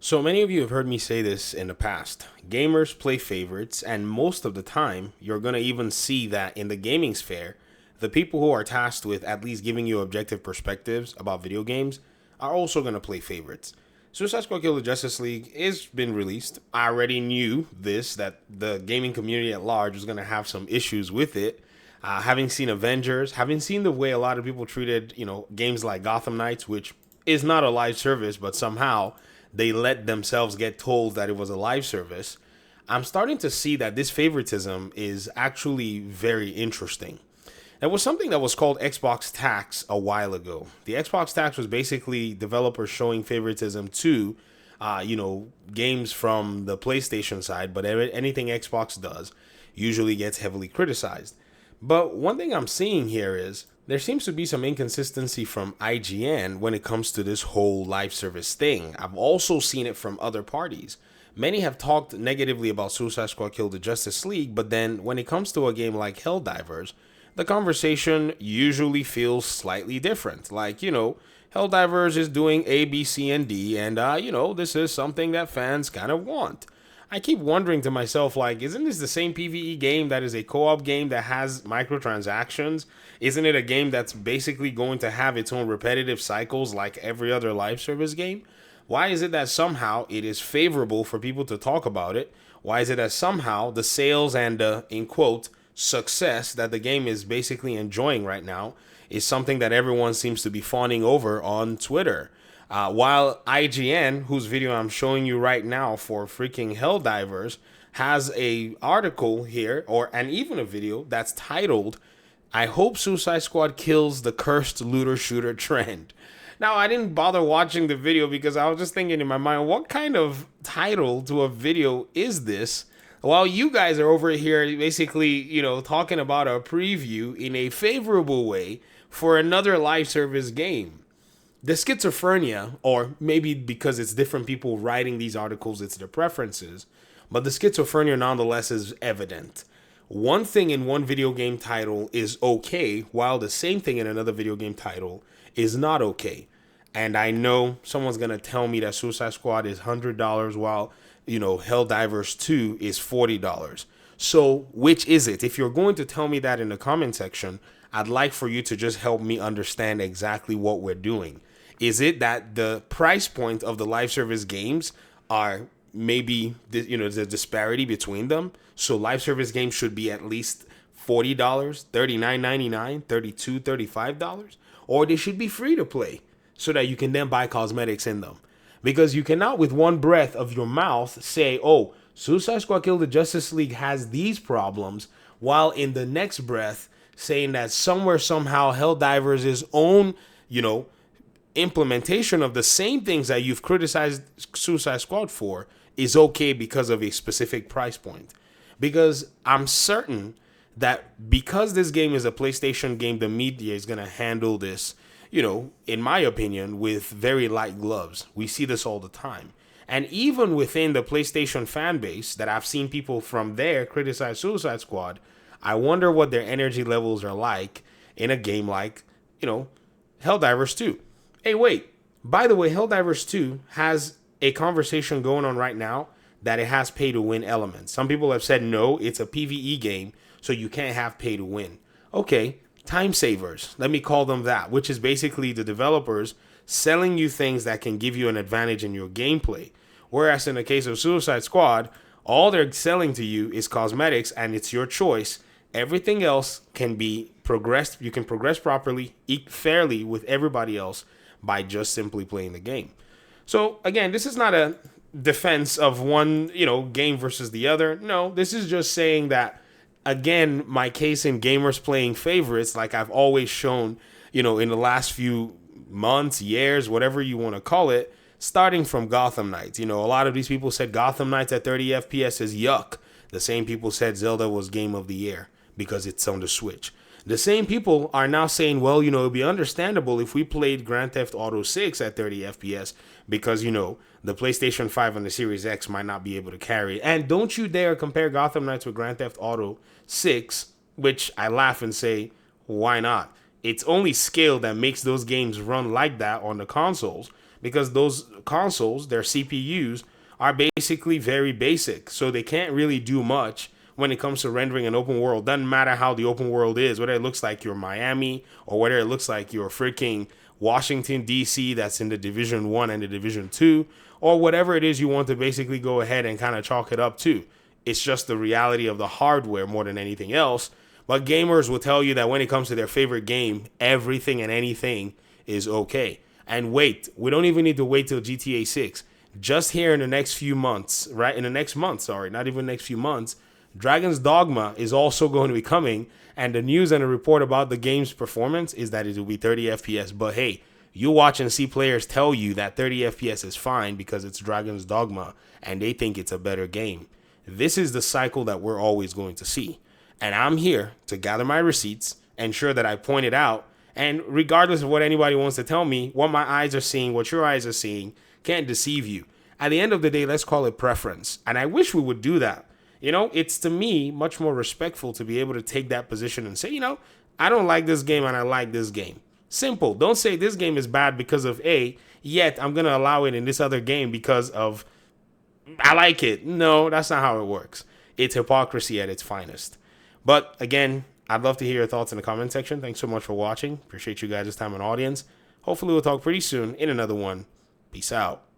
So many of you have heard me say this in the past. Gamers play favorites, and most of the time, you're going to even see that in the gaming sphere, the people who are tasked with at least giving you objective perspectives about video games are also going to play favorites. Suicide Squad Kill the Justice League has been released. I already knew this, that the gaming community at large was going to have some issues with it. Having seen Avengers, having seen the way a lot of people treated, games like Gotham Knights, which is not a live service, but somehow they let themselves get told that it was a live service. I'm starting to see that this favoritism is actually very interesting. There was something that was called Xbox Tax a while ago. The Xbox Tax was basically developers showing favoritism to, games from the PlayStation side, but anything Xbox does usually gets heavily criticized. But one thing I'm seeing here is there seems to be some inconsistency from IGN when it comes to this whole live service thing. I've also seen it from other parties. Many have talked negatively about Suicide Squad Kill the Justice League, but then when it comes to a game like Helldivers, the conversation usually feels slightly different. Like, Helldivers is doing A, B, C, and D, and, this is something that fans kind of want. I keep wondering to myself, like, isn't this the same PvE game that is a co-op game that has microtransactions? Isn't it a game that's basically going to have its own repetitive cycles like every other live service game? Why is it that somehow it is favorable for people to talk about it? Why is it that somehow the sales and the, in quote, success that the game is basically enjoying right now is something that everyone seems to be fawning over on Twitter? While IGN, whose video I'm showing you right now for freaking Helldivers, has a article here, and even a video that's titled, "I hope Suicide Squad kills the cursed looter shooter trend." Now, I didn't bother watching the video because I was just thinking in my mind, what kind of title to a video is this? While you guys are over here basically, talking about a preview in a favorable way for another live service game. The schizophrenia, or maybe because it's different people writing these articles, it's their preferences, but the schizophrenia nonetheless is evident. One thing in one video game title is okay, while the same thing in another video game title is not okay. And I know someone's going to tell me that Suicide Squad is $100 while, Helldivers 2 is $40. So which is it? If you're going to tell me that in the comment section, I'd like for you to just help me understand exactly what we're doing. Is it that the price point of the live service games are maybe, there's a disparity between them? So live service games should be at least $40, $39.99, $32, $35, or they should be free to play so that you can then buy cosmetics in them. Because you cannot, with one breath of your mouth, say, oh, Suicide Squad Kill the Justice League has these problems, while in the next breath saying that somewhere, somehow, Helldivers' own, implementation of the same things that you've criticized Suicide Squad for is okay because of a specific price point. Because I'm certain that because this game is a PlayStation game, the media is going to handle this, in my opinion, with very light gloves. We see this all the time. And even within the PlayStation fan base that I've seen people from there criticize Suicide Squad, I wonder what their energy levels are like in a game like, Helldivers 2. Hey, wait. By the way, Helldivers 2 has a conversation going on right now that it has pay-to-win elements. Some people have said, no, it's a PvE game, so you can't have pay-to-win. Okay, time savers. Let me call them that, which is basically the developers selling you things that can give you an advantage in your gameplay. Whereas in the case of Suicide Squad, all they're selling to you is cosmetics, and it's your choice. Everything else can be progressed. You can progress properly, eat fairly with everybody else by just simply playing the game. So again, this is not a defense of one, game versus the other. No, this is just saying that, again, my case in gamers playing favorites, like I've always shown, in the last few months, years, whatever you want to call it, starting from Gotham Knights. A lot of these people said Gotham Knights at 30 FPS is yuck. The same people said Zelda was game of the year because it's on the Switch. The same people are now saying, well, it would be understandable if we played Grand Theft Auto 6 at 30 FPS because, the PlayStation 5 and the Series X might not be able to carry it. And don't you dare compare Gotham Knights with Grand Theft Auto 6, which I laugh and say, why not? It's only scale that makes those games run like that on the consoles because those consoles, their CPUs, are basically very basic. So they can't really do much when it comes to rendering an open world. Doesn't matter how the open world is, whether it looks like you're Miami or whether it looks like you're freaking Washington, D.C., that's in the Division 1 and the Division 2, or whatever it is you want to basically go ahead and kind of chalk it up to. It's just the reality of the hardware more than anything else. But gamers will tell you that when it comes to their favorite game, everything and anything is okay. And wait, we don't even need to wait till GTA 6. Just here in the next few months, right? In the next month, sorry, not even next few months, Dragon's Dogma is also going to be coming. And the news and the report about the game's performance is that it will be 30 FPS. But hey, you watch and see players tell you that 30 FPS is fine because it's Dragon's Dogma and they think it's a better game. This is the cycle that we're always going to see. And I'm here to gather my receipts, ensure that I point it out. And regardless of what anybody wants to tell me, what my eyes are seeing, what your eyes are seeing, can't deceive you. At the end of the day, let's call it preference. And I wish we would do that. You know, it's to me much more respectful to be able to take that position and say, you know, I don't like this game and I like this game. Simple. Don't say this game is bad because of A, yet I'm going to allow it in this other game because of I like it. No, that's not how it works. It's hypocrisy at its finest. But again, I'd love to hear your thoughts in the comment section. Thanks so much for watching. Appreciate you guys' time and audience. Hopefully we'll talk pretty soon in another one. Peace out.